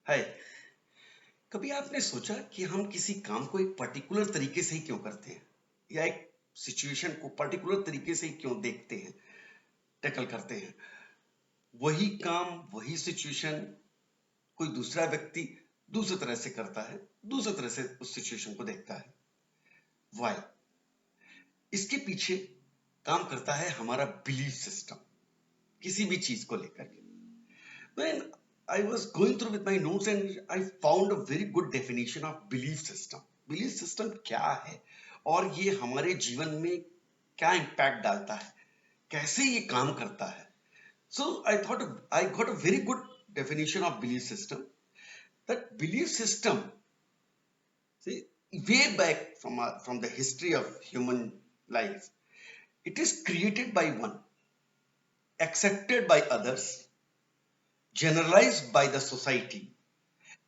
हाय। कभी आपने सोचा कि हम किसी काम को एक पर्टिकुलर तरीके से ही क्यों करते हैं, या एक सिचुएशन को पर्टिकुलर तरीके से ही क्यों देखते हैं, टैकल करते हैं? वही काम, वही सिचुएशन कोई दूसरा व्यक्ति दूसरी तरह से करता है, दूसरी तरह से उस सिचुएशन को देखता है। वाई? इसके पीछे काम करता है हमारा बिलीफ सिस्टम, किसी भी चीज को लेकर के। When I was going through with my notes and I found a very good definition of belief system. Belief system क्या है और ये हमारे जीवन में क्या इम्पैक्ट डालता है, कैसे ये काम करता है? So I thought I got a very good definition of belief system. That belief system, see, way back from the history of human life, it is created by one, accepted by others, generalized by the society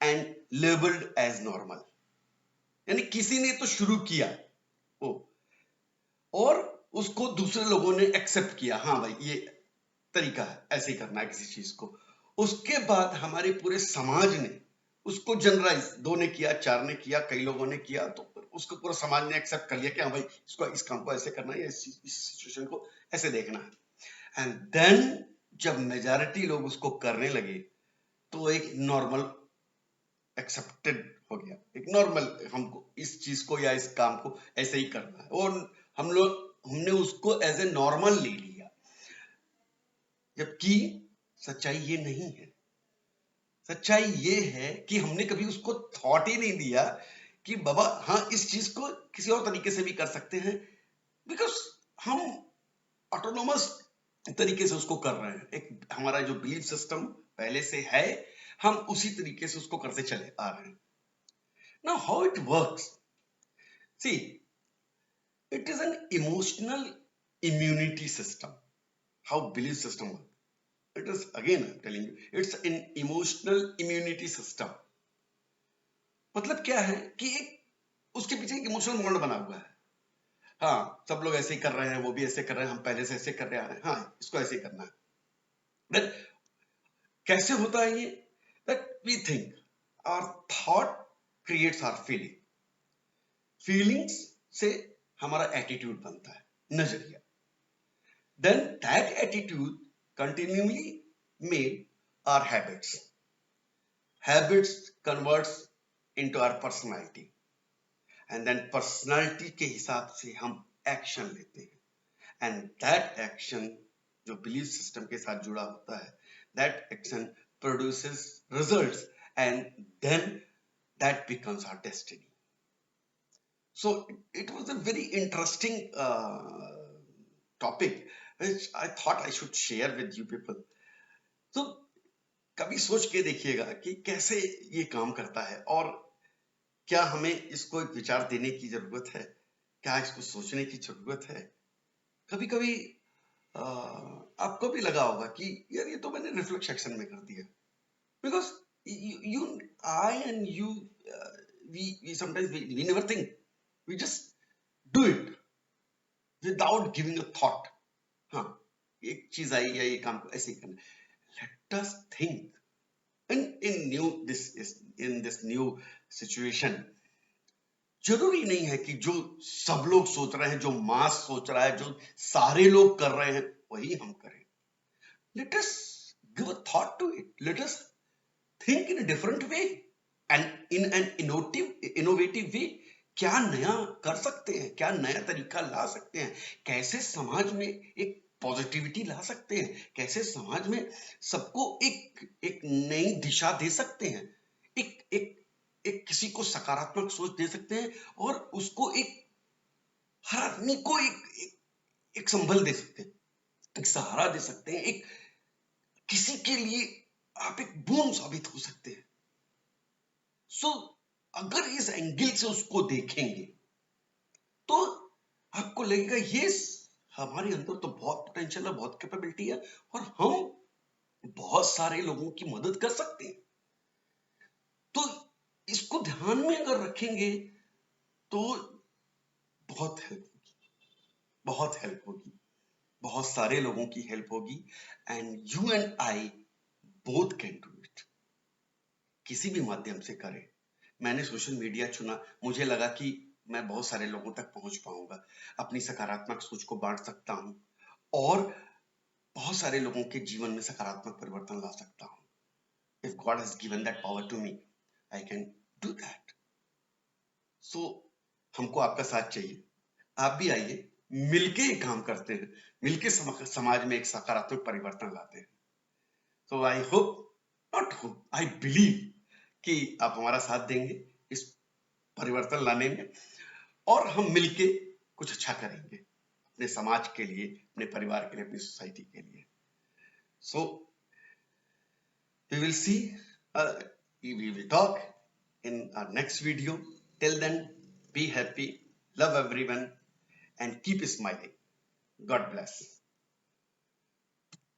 and labeled as normal. यानी किसी ने तो शुरू किया वो, और उसको दूसरे लोगों ने एक्सेप्ट किया, हाँ भाई ये तरीका है, ऐसे ही करना है किसी चीज को। उसके बाद हमारे पूरे समाज ने उसको जनरलाइज, दो ने किया, चार ने किया, कई लोगों ने किया, तो उसको पूरा समाज ने एक्सेप्ट कर लिया कि हाँ भाई इसको, इस काम को ऐसे करना है, इस सिचुएशन को ऐसे देखना है। एंड देन जब मेजॉरिटी लोग उसको करने लगे तो एक नॉर्मल एक्सेप्टेड हो गया, एक नॉर्मल, हमको इस चीज को या इस काम को ऐसे ही करना है, और हमने उसको एज ए नॉर्मल ले लिया। जबकि सच्चाई ये नहीं है। सच्चाई ये है कि हमने कभी उसको थॉट ही नहीं दिया कि बाबा हाँ इस चीज को किसी और तरीके से भी कर सकते हैं, बिकॉज हम ऑटोनोमस तरीके से उसको कर रहे हैं। एक हमारा जो बिलीफ सिस्टम पहले से है, हम उसी तरीके से उसको करते चले आ रहे हैं। Now how it works, see, it is an emotional immunity system. How belief system works? It is, again I'm telling you, it's an emotional immunity system. मतलब क्या है कि एक उसके पीछे एक इमोशनल बॉन्ड बना हुआ है। हाँ, सब लोग ऐसे ही कर रहे हैं, वो भी ऐसे कर रहे हैं, हम पहले से ऐसे कर रहे हैं, हाँ इसको ऐसे ही करना है। Then, कैसे होता है ये? That we think, our thought creates our feeling. Feelings से हमारा एटीट्यूड बनता है, नजरिया। Then that attitude continually made our habits. Habits converts into our personality. And then personality के हिसाब से हम action लेते हैं. And that action जो belief system के साथ जुड़ा होता है, that action produces results, and then that becomes our destiny. So it was a very interesting topic which I thought I should share with you people. तो कभी सोच के देखिएगा कि कैसे ये काम करता है, और क्या हमें इसको एक विचार देने की जरूरत है, क्या इसको सोचने की जरूरत है। कभी कभी आपको भी लगा होगा कि यार ये तो मैंने रिफ्लेक्स सेक्शन में कर दिया, because you, I and you, we sometimes we never think, we just do it without giving a thought. हाँ, एक चीज आई या ये काम को ऐसे ही करना। Late us think in this new situation. जरूरी नहीं है कि जो सब लोग सोच रहे हैं, जो मास सोच रहा है, जो सारे लोग कर रहे हैं, वही हम करें। Let us give a thought to it, let us think in a different way and in an innovative way. क्या नया कर सकते हैं, क्या नया तरीका ला सकते हैं, कैसे समाज में एक पॉजिटिविटी ला सकते हैं, कैसे समाज में सबको एक एक नई दिशा दे सकते हैं, एक एक एक किसी को सकारात्मक सोच दे सकते हैं, और उसको एक, हर आदमी को एक संबल दे सकते हैं, एक सहारा दे सकते हैं, एक किसी के लिए आप एक बूंद साबित हो सकते हैं। सो अगर इस एंगल से उसको देखेंगे तो आपको लगेगा ये हमारे अंदर तो बहुत पोटेंशियल है, बहुत कैपेबिलिटी है, और हम बहुत सारे लोगों की मदद कर सकते हैं। तो इसको ध्यान में अगर रखेंगे तो बहुत हेल्प होगी, बहुत हेल्प होगी, बहुत सारे लोगों की हेल्प होगी, and you and I both can do it. किसी भी माध्यम से करें। मैंने सोशल मीडिया चुना, मुझे लगा कि मैं बहुत सारे लोगों तक पहुंच पाऊंगा, अपनी सकारात्मक सोच को बांट सकता हूं और बहुत सारे लोगों के जीवन में सकारात्मक परिवर्तन ला सकता हूं। If God has given that power to me, I can do that. So हमको आपका साथ चाहिए, आप भी आइए, मिलके एक काम करते हैं, मिलके समाज में एक सकारात्मक परिवर्तन लाते हैं। तो I hope, not hope, I believe कि आप हमारा साथ देंगे इस परिवर्तन लाने में और हम मिलके कुछ अच्छा करेंगे अपने समाज के लिए, अपने परिवार के लिए, अपनी सोसाइटी के लिए। सो we will see, we will talk in our next video. Till then, be happy, love everyone, and keep smiling. God bless.